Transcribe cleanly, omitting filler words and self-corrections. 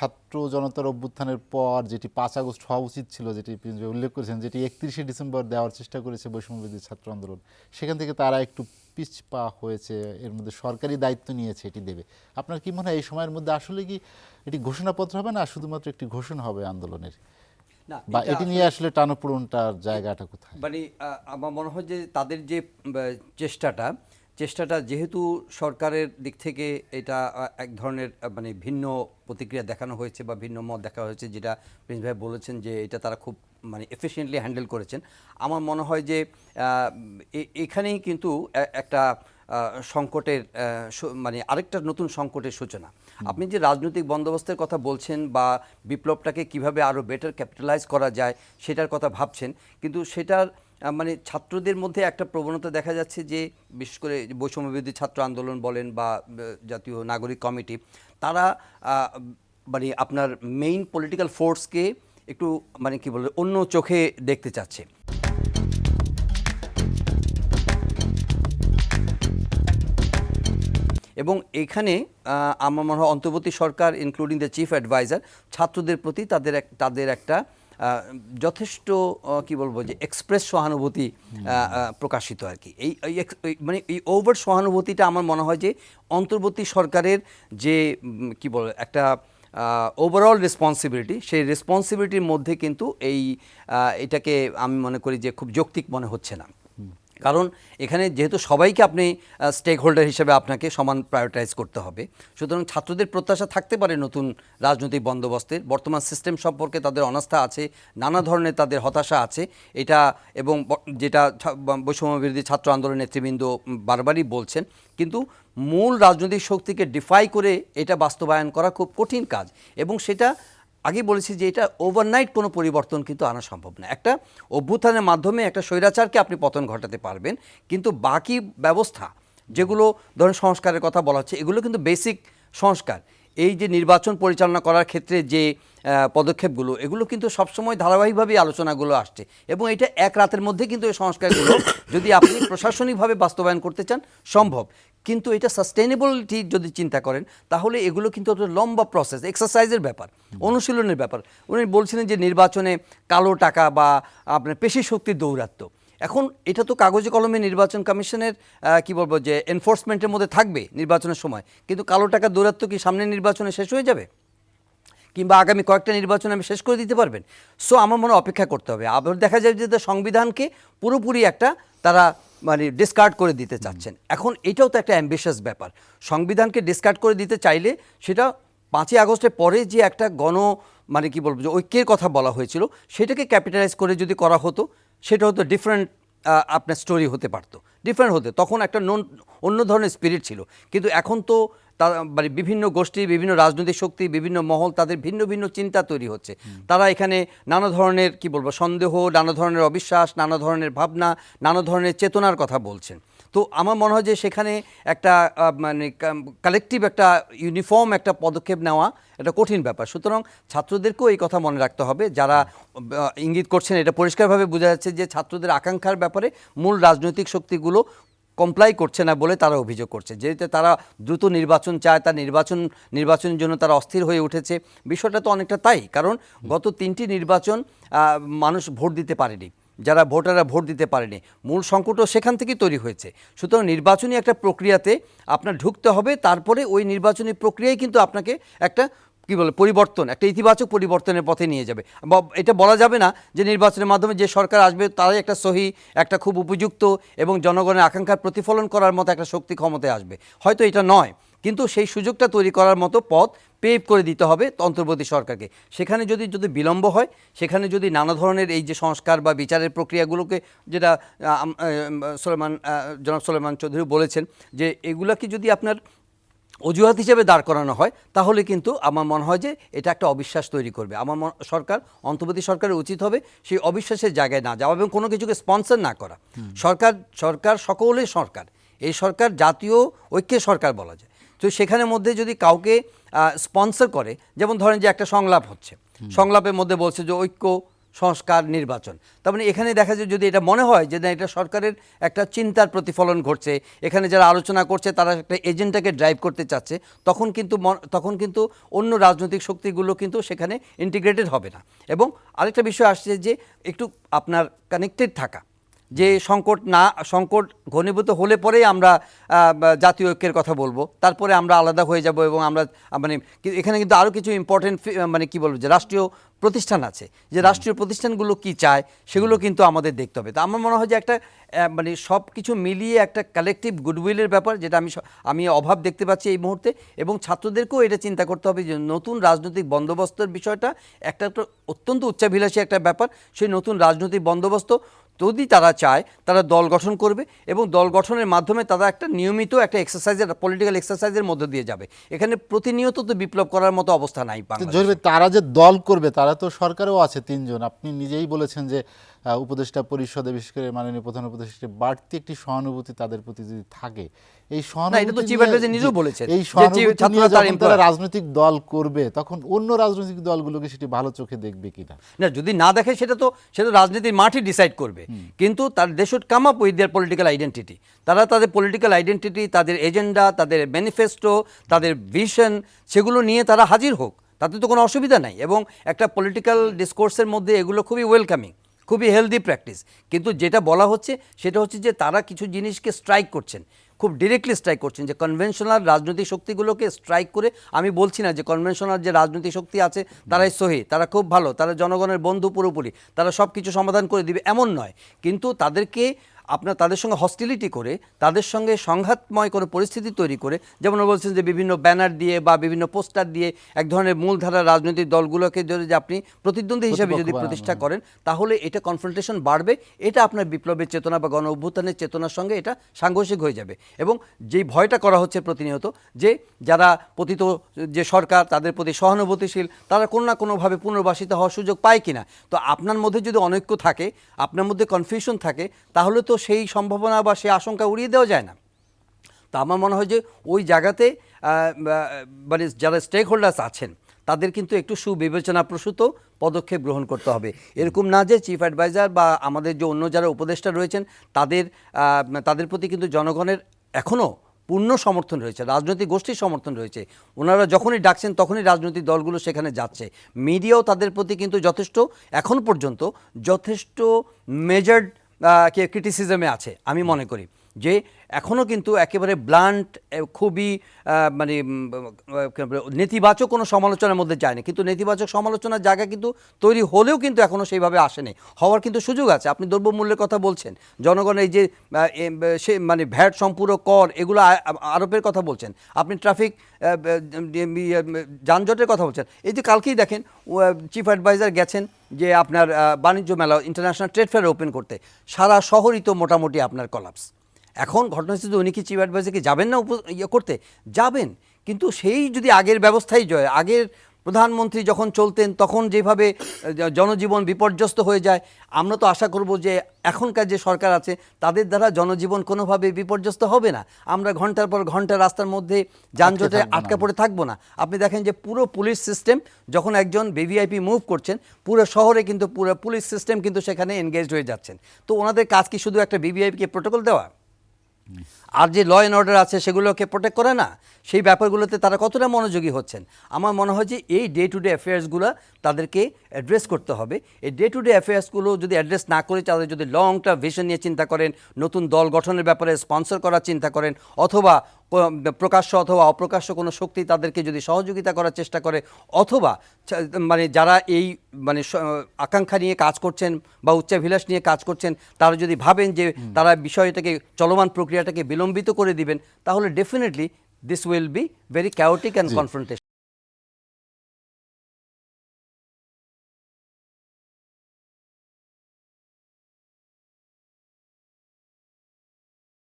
ছাত্র জনতার অভ্যুত্থানের পর যেটি 5 আগস্ট হওয়া উচিত ছিল, যেটি প্রিন্সিপাল উল্লেখ করেছেন, যেটি 31শে ডিসেম্বর দেওয়ার চেষ্টা করেছে বৈষম্যবিরোধী ছাত্র আন্দোলন, সেখান থেকে তারা একটু পিছপা হয়েছে। এর মধ্যে সরকারি দায়িত্ব নিয়েছে এটি দেবে। আপনার কি মনে হয় এই সময়ের মধ্যে আসলে কি এটি ঘোষণাপত্র হবে, না শুধুমাত্র একটি ঘোষণা হবে আন্দোলনের, না, বা এটি নিয়ে আসলে টানাপোড়েনটার জায়গাটা কোথায়? মানে আমার মনে হয় যে তাদের যে চেষ্টাটা যেহেতু সরকারের দিক থেকে এটা এক ধরনের মানে ভিন্ন প্রতিক্রিয়া দেখানো হয়েছে বা ভিন্ন মত দেখা হয়েছে, যেটা প্রিন্স ভাই বলেছেন যে এটা তারা খুব মানে এফিশিয়েন্টলি হ্যান্ডেল করেছেন। আমার মনে হয় যে এখানেই কিন্তু একটা সংকটের মানে আরেকটা নতুন সংকটের সূচনা। আপনি যে রাজনৈতিক বন্দোবস্তের কথা বলছেন বা বিপ্লবটাকে কিভাবে আরও বেটার ক্যাপিটালাইজ করা যায় সেটার কথা ভাবছেন, কিন্তু সেটার মানে ছাত্রদের মধ্যে একটা প্রবণতা দেখা যাচ্ছে যে বিশেষ করে বৈষম্যবিরোধী ছাত্র আন্দোলন বলেন বা জাতীয় নাগরিক কমিটি, তারা মানে আপনার মেইন পলিটিক্যাল ফোর্সকে একটু মানে কি বলে অন্য চোখে দেখতে চাচ্ছে। এবং এখানে আমার মনে হয় অন্তর্বর্তী সরকার ইনক্লুডিং দ্য চিফ অ্যাডভাইজার ছাত্রদের প্রতি তাদের একটা যথেষ্ট কি বলবো যে এক্সপ্রেস সহানুভূতি প্রকাশিত আর কি। মানে এই ওভার সহানুভূতিটা আমার মনে হয় যে অন্তর্বর্তী সরকারের যে কি বল একটা ওভারঅল রেসপন্সিবিলিটি, সেই রেসপন্সিবিলিটির মধ্যে কিন্তু এটাকে আমি মনে করি যে খুব যৌক্তিক মনে হচ্ছে না। কারণ এখানে যেহেতু সবাইকে আপনি স্টেক হোল্ডার হিসেবে আপনাকে সমান প্রায়োরিটাইজ করতে হবে, সুতরাং ছাত্রদের প্রত্যাশা থাকতে পারে নতুন রাজনৈতিক বন্দোবস্তের। বর্তমান সিস্টেম সম্পর্কে তাদের অনাস্থা আছে, নানা ধরনের তাদের হতাশা আছে এটা, এবং যেটা বৈষম্যবিরোধী ছাত্র আন্দোলন নেতৃবৃন্দ বারবারই বলছেন। কিন্তু মূল রাজনৈতিক শক্তিকে ডিফাই করে এটা বাস্তবায়ন করা খুব কঠিন কাজ, এবং সেটা আগে বলেছি যে এটা ওভারনাইট কোনো পরিবর্তন কিন্তু আনা সম্ভব না। একটা অভ্যুত্থানের মাধ্যমে একটা স্বৈরাচারকে আপনি পতন ঘটাতে পারবেন, কিন্তু বাকি ব্যবস্থা যেগুলো ধরেন সংস্কারের কথা বলা হচ্ছে, এগুলো কিন্তু বেসিক সংস্কার। এই যে নির্বাচন পরিচালনা করার ক্ষেত্রে যে পদক্ষেপগুলো, এগুলো কিন্তু সবসময় ধারাবাহিকভাবেই আলোচনাগুলো আসছে, এবং এটা এক রাতের মধ্যে কিন্তু এই সংস্কারগুলো যদি আপনি প্রশাসনিকভাবে বাস্তবায়ন করতে চান সম্ভব। কিন্তু এটা সাস্টেনেবিলিটি যদি চিন্তা করেন তাহলে এগুলো কিন্তু একটা লম্বা প্রসেস, এক্সারসাইজের ব্যাপার, অনুশীলনের ব্যাপার। উনি বলছিলেন যে নির্বাচনে কালো টাকা বা আপনার পেশি শক্তির দৌরাত্ম্য, এখন এটা তো কাগজে কলমে নির্বাচন কমিশনের কি বলবো যে এনফোর্সমেন্টের মধ্যে থাকবে নির্বাচনের সময়, কিন্তু কালো টাকার দৌরাত্ম্য কি সামনের নির্বাচনে শেষ হয়ে যাবে, কিংবা আগামী কয়েকটা নির্বাচন আমি শেষ করে দিতে পারবেন? সো আমার মনে অপেক্ষা করতে হবে। আবার দেখা যায় যে সংবিধানকে পুরোপুরি একটা তারা মানে ডিসকার্ড করে দিতে চাচ্ছেন। এখন এটাও তো একটা অ্যাম্বিশাস ব্যাপার। সংবিধানকে ডিসকার্ড করে দিতে চাইলে সেটা 5ই আগস্টের পরে যে একটা মানে কি বলবো যে ঐক্যের কথা বলা হয়েছিল, সেটাকে ক্যাপিটালাইজ করে যদি করা হতো, সেটা হতো ডিফারেন্ট আপনার স্টোরি হতে পারতো, ডিফারেন্ট হতে, তখন একটা অন্য ধরনের স্পিরিট ছিল। কিন্তু এখন তো মানে বিভিন্ন গোষ্ঠী, বিভিন্ন রাজনৈতিক শক্তি, বিভিন্ন মহল, তাদের ভিন্ন ভিন্ন চিন্তা তৈরি হচ্ছে। তারা এখানে নানা ধরনের কি বলবো সন্দেহ, নানা ধরনের অবিশ্বাস, নানা ধরনের ভাবনা, নানা ধরনের চেতনার কথা বলছেন। তো আমার মনে হয় যে সেখানে একটা মানে কালেকটিভ একটা ইউনিফর্ম একটা পদক্ষেপ নেওয়া এটা কঠিন ব্যাপার। সুতরাং ছাত্রদেরকেও এই কথা মনে রাখতে হবে। যারা ইঙ্গিত করছেন, এটা পরিষ্কারভাবে বোঝা যাচ্ছে যে ছাত্রদের আকাঙ্ক্ষার ব্যাপারে মূল রাজনৈতিক শক্তিগুলো কমপ্লাই করছে না বলে তারা অভিযোগ করছে। যেহেতু তারা দ্রুত নির্বাচন চায়, তার নির্বাচনের জন্য তারা অস্থির হয়ে উঠেছে। বিষয়টা তো অনেকটা তাই, কারণ গত 3টি নির্বাচন মানুষ ভোট দিতে পারেনি, যারা ভোটাররা ভোট দিতে পারেনি, মূল সংকটও সেখান থেকেই তৈরি হয়েছে। সুতরাং নির্বাচনী একটা প্রক্রিয়াতে আপনার ঢুকতে হবে, তারপরে ওই নির্বাচনী প্রক্রিয়ায় কিন্তু আপনাকে একটা কি বলে পরিবর্তন, একটা ইতিবাচক পরিবর্তনের পথে নিয়ে যাবে। এটা বলা যাবে না যে নির্বাচনের মাধ্যমে যে সরকার আসবে তারাই একটা সহি, একটা খুব উপযুক্ত এবং জনগণের আকাঙ্ক্ষার প্রতিফলন করার মতো একটা শক্তি ক্ষমতায় আসবে, হয়তো এটা নয়, কিন্তু সেই সুযোগটা তৈরি করার মতো পথ পেভ করে দিতে হবে অন্তর্বর্তী সরকারকে। সেখানে যদি বিলম্ব হয়, সেখানে যদি নানা ধরনের এই যে সংস্কার বা বিচারের প্রক্রিয়াগুলোকে, যেটা জনাব সুলাইমান চৌধুরী বলেছেন, যে এগুলাকে যদি আপনার অজুহাত হিসেবে দাঁড় করানো হয়, তাহলে কিন্তু আমার মনে হয় যে এটা একটা অবিশ্বাস তৈরি করবে। আমার অন্তর্বর্তী সরকারের উচিত হবে সেই অবিশ্বাসের জায়গায় না যাওয়া এবং কোনো কিছুকে স্পন্সর না করা। সরকার সকলের সরকার, এই সরকার জাতীয় ঐক্যের সরকার বলা যায়। তো সেখানের মধ্যে যদি কাউকে স্পন্সর করে, যেমন ধরেন যে একটা সংলাপ হচ্ছে, সংলাপের মধ্যে বলছে যে ঐক্য সংস্কার, নির্বাচন। তার মানে এখানে দেখা যায় যদি এটা মনে হয় যে না এটা সরকারের একটা চিন্তার প্রতিফলন ঘটছে, এখানে যারা আলোচনা করছে তারা একটা এজেন্ডাকে ড্রাইভ করতে চাচ্ছে, তখন কিন্তু অন্য রাজনৈতিক শক্তিগুলো কিন্তু সেখানে ইন্টিগ্রেটেড হবে না। এবং আরেকটা বিষয় আসছে যে একটু আপনার কানেক্টেড থাকা, যে সংকট ঘনীভূত হলে পরেই আমরা জাতীয় ঐক্যের কথা বলবো, তারপরে আমরা আলাদা হয়ে যাব এবং আমরা মানে এখানে কিন্তু আরও কিছু ইম্পর্টেন্ট মানে কি বলবো যে রাষ্ট্রীয় প্রতিষ্ঠান আছে, যে রাষ্ট্রীয় প্রতিষ্ঠানগুলো কি চায় সেগুলো কিন্তু আমাদের দেখতে হবে। তো আমার মনে হয় যে একটা মানে সব কিছু মিলিয়ে একটা কালেকটিভ গুডউইলের ব্যাপার, যেটা আমি অভাব দেখতে পাচ্ছি এই মুহূর্তে। এবং ছাত্রদেরকেও এটা চিন্তা করতে হবে যে নতুন রাজনৈতিক বন্দোবস্তের বিষয়টা একটা অত্যন্ত উচ্চাভিলাষী একটা ব্যাপার। সেই নতুন রাজনৈতিক বন্দোবস্ত যদি তারা চায় তারা দল গঠন করবে এবং দল গঠনের মাধ্যমে তারা একটা নিয়মিত একটা পলিটিক্যাল এক্সারসাইজের মধ্যে দিয়ে যাবে। এখানে প্রতিনিয়ত তো বিপ্লব করার মতো অবস্থা নাই বাংলাদেশে। তারা যে দল করবে তারা তো সরকারেও আছে 3 জন। আপনি নিজেই বলেছেন যে উপদেষ্টা পরিষদে বিশেষ করে মাননীয় প্রধান উপদেষ্টা বাড়তি একটি সহানুভূতি তাদের প্রতি যদি থাকে, এই তারা রাজনৈতিক দল করবে তখন অন্য রাজনৈতিক দলগুলোকে সেটি ভালো চোখে দেখবে কিনা। না, যদি না দেখে সেটা তো রাজনীতির মাঠই ডিসাইড করবে। কিন্তু they should come up with their political identity. তারা তাদের পলিটিক্যাল আইডেন্টিটি, তাদের এজেন্ডা, তাদের ম্যানিফেস্টো, তাদের ভিশন, সেগুলো নিয়ে তারা হাজির হোক, তাতে তো কোনো অসুবিধা নাই। এবং একটা পলিটিক্যাল ডিসকোর্সের মধ্যে এগুলো খুবই ওয়েলকামিং, খুবই হেলদি প্র্যাকটিস। কিন্তু যেটা বলা হচ্ছে সেটা হচ্ছে যে তারা কিছু জিনিসকে স্ট্রাইক করছেন, খুব ডিরেক্টলি স্ট্রাইক করছেন, যে কনভেনশনাল রাজনৈতিক শক্তিগুলোকে স্ট্রাইক করে। আমি বলছি না যে কনভেনশনাল যে রাজনৈতিক শক্তি আছে তারাই সহি, তারা খুব ভালো, তারা জনগণের বন্ধু পুরোপুরি, তারা সব কিছু সমাধান করে দিবে এমন নয়। কিন্তু তাদের সঙ্গে হস্টিলিটি করে, তাদের সঙ্গে সংঘাতময় কোনো পরিস্থিতি তৈরি করে, যেমন বলছেন যে বিভিন্ন ব্যানার দিয়ে বা বিভিন্ন পোস্টার দিয়ে এক ধরনের মূলধারা রাজনৈতিক দলগুলোকে যদি আপনি প্রতিদ্বন্দ্বী হিসেবে যদি প্রতিষ্ঠা করেন, তাহলে এটা কনফ্রন্টেশন বাড়বে। এটা আপনার বিপ্লবের চেতনা বা গণ অভ্যুত্থানের চেতনার সঙ্গে এটা সাংঘর্ষিক হয়ে যাবে। এবং যেই ভয়টা করা হচ্ছে প্রতিনিয়ত, যে যারা পতিত যে সরকার তাদের প্রতি সহানুভূতিশীল, তারা কোনো না কোনোভাবে পুনর্বাসিত হওয়ার সুযোগ পায় কিনা। তো আপনার মধ্যে যদি অনৈক্য থাকে, আপনার মধ্যে কনফিউশন থাকে, তাহলে তো সেই সম্ভাবনা বা সেই আশঙ্কা উড়িয়ে দেওয়া যায় না। তো আমার মনে হয় যে ওই জায়গাতে মানে যারা স্টেক হোল্ডার্স আছেন তাদের কিন্তু একটু সুবিবেচনাপ্রসূত পদক্ষেপ গ্রহণ করতে হবে। এরকম না যে চিফ অ্যাডভাইজার বা আমাদের যে অন্য যারা উপদেষ্টা রয়েছেন তাদের প্রতি কিন্তু জনগণের এখনও পূর্ণ সমর্থন রয়েছে, রাজনৈতিক গোষ্ঠীর সমর্থন রয়েছে। ওনারা যখনই ডাকছেন তখনই রাজনৈতিক দলগুলো সেখানে যাচ্ছে। মিডিয়াও তাদের প্রতি কিন্তু এখন পর্যন্ত যথেষ্ট মেজার্ড ক্রিটিসিজমে আছে। আমি মনে করি যে এখনও কিন্তু একেবারে ব্লান্ট, খুবই মানে নেতিবাচক কোনো সমালোচনার মধ্যে যায়নি। কিন্তু নেতিবাচক সমালোচনার জায়গা কিন্তু তৈরি হলেও কিন্তু এখনও সেইভাবে আসেনি, হওয়ার কিন্তু সুযোগ আছে। আপনি দ্রব্যমূল্যের কথা বলছেন, জনগণের এই যে মানে ভ্যাট সম্পূরক কর এগুলো আরোপের কথা বলছেন, আপনি ট্রাফিক যানজটের কথা বলছেন। এই যে কালকেই দেখেন চিফ অ্যাডভাইজার গেছেন যে আপনার বাণিজ্য মেলা, ইন্টারন্যাশনাল ট্রেড ফেয়ার ওপেন করতে, সারা শহরই তো মোটামুটি আপনার কলাপস। এখন ঘটনা হচ্ছে যে উনি কি চিফ অ্যাডভাইজারকে যাবেন না করতে? যাবেন, কিন্তু সেই যদি আগের ব্যবস্থাই আগের প্রধানমন্ত্রী যখন চলতেন তখন যেভাবে জনজীবন বিপর্যস্ত হয়ে যায়, আমরা তো আশা করব যে এখনকার যে সরকার আছে তাদের দ্বারা জনজীবন কোনোভাবে বিপর্যস্ত হবে না। আমরা ঘন্টার পর ঘন্টা রাস্তার মধ্যে যানজটে আটকা পড়ে থাকবো না। আপনি দেখেন যে পুরো পুলিশ সিস্টেম যখন একজন ভিভিআইপি মুভ করছেন, পুরো শহরে কিন্তু পুরো পুলিশ সিস্টেম কিন্তু সেখানে এনগেজড হয়ে যাচ্ছেন। তো ওনাদের কাজ কি শুধু একটা ভিভিআইপিকে প্রোটোকল দেওয়া? আর যে ল অ্যান্ড অর্ডার আছে সেগুলোকে প্রোটেক্ট করে না? সেই ব্যাপারগুলোতে তারা কতটা মনোযোগী হচ্ছেন? আমার মনে হয় যে এই ডে টু ডে অ্যাফেয়ার্সগুলো তাদেরকে অ্যাড্রেস করতে হবে। এই ডে টু ডে অ্যাফেয়ার্সগুলো যদি অ্যাড্রেস না করে তাদের যদি লং টার্ম ভিশন নিয়ে চিন্তা করেন, নতুন দল গঠনের ব্যাপারে স্পন্সর করার চিন্তা করেন, অথবা প্রকাশ্য অথবা অপ্রকাশ্য কোনো শক্তি তাদেরকে যদি সহযোগিতা করার চেষ্টা করে, অথবা মানে যারা এই মানে আকাঙ্ক্ষা নিয়ে কাজ করছেন বা উচ্চাভিলাষ নিয়ে কাজ করছেন তারা যদি ভাবেন যে তারা বিষয়টাকে চলমান প্রক্রিয়াটাকে বিলম্বিত করে দিবেন, তাহলে definitely this will be very chaotic and confrontational.